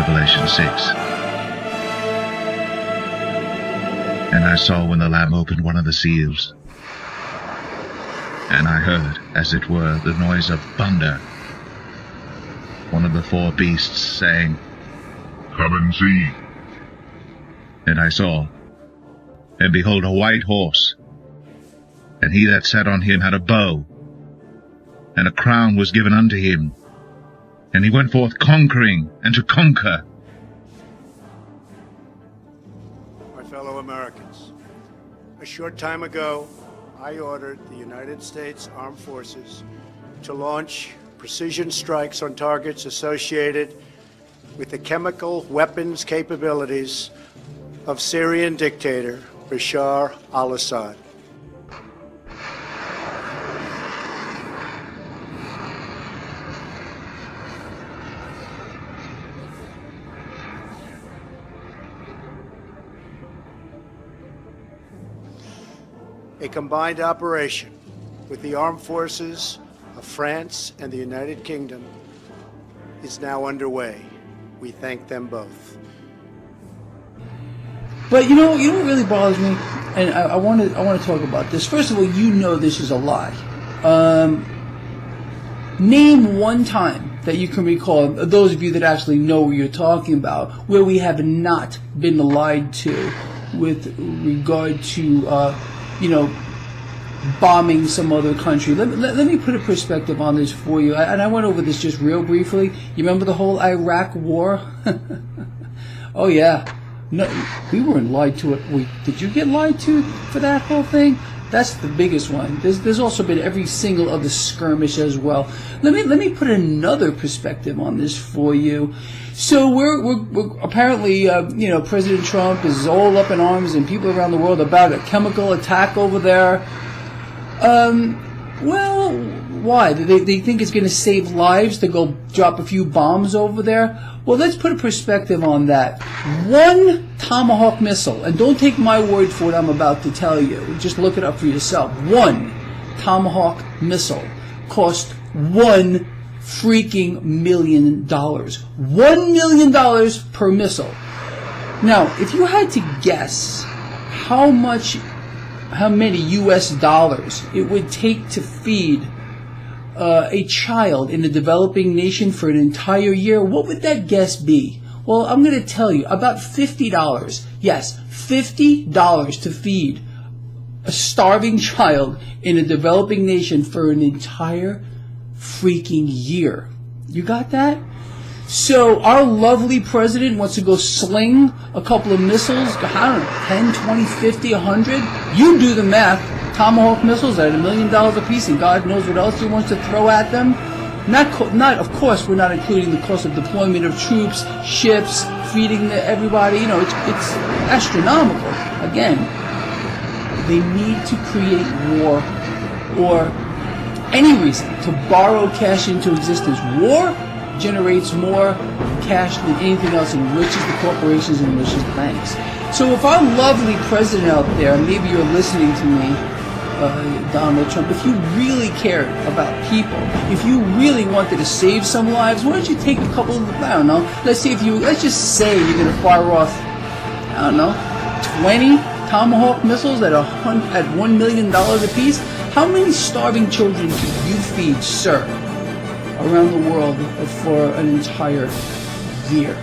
Revelation 6. And I saw when the Lamb opened one of the seals, and I heard, as it were, the noise of thunder. One of the four beasts saying, "Come and see." And I saw, and behold, a white horse, and he that sat on him had a bow, and a crown was given unto him, and he went forth conquering and to conquer. My fellow Americans, a short time ago, I ordered the United States Armed Forces to launch precision strikes on targets associated with the chemical weapons capabilities of Syrian dictator Bashar al-Assad. A combined operation with the armed forces of France and the United Kingdom is now underway. We thank them both. But you know what really bothers me, and I want to talk about this. First of all, you know this is a lie. Name one time that you can recall, those of you that actually know what you're talking about, where we have not been lied to with regard to bombing some other country. Let me put a perspective on this for you. And I went over this just real briefly. You remember the whole Iraq war? Oh, yeah. No, we weren't lied to. Did you get lied to for that whole thing? That's the biggest one. There's also been every single other skirmish as well. Let me put another perspective on this for you. So we're apparently President Trump is all up in arms and people around the world about a chemical attack over there. Well, why? They think it's going to save lives to go drop a few bombs over there? Well, let's put a perspective on that. One Tomahawk missile, and don't take my word for what I'm about to tell you. Just look it up for yourself. One Tomahawk missile cost $1 freaking million. $1 million per missile. Now, if you had to guess how many US dollars it would take to feed a child in a developing nation for an entire year, what would that guess be? Well, I'm going to tell you, about $50. Yes, $50 to feed a starving child in a developing nation for an entire freaking year. You got that? So our lovely president wants to go sling a couple of missiles, I don't know, 10, 20, 50, 100. You do the math. Tomahawk missiles at $1 million a piece, and God knows what else he wants to throw at them. Not, of course, we're not including the cost of deployment of troops, ships, feeding everybody. It's astronomical. Again, they need to create war or any reason to borrow cash into existence. War generates more cash than anything else, and enriches the corporations and enriches the banks. So if our lovely president out there, maybe you're listening to me, Donald Trump, if you really cared about people, if you really wanted to save some lives, why don't you take a couple of, I don't know, let's just say you're going to fire off, I don't know, 20 Tomahawk missiles at $1 million a piece. How many starving children could you feed, sir, around the world for an entire year?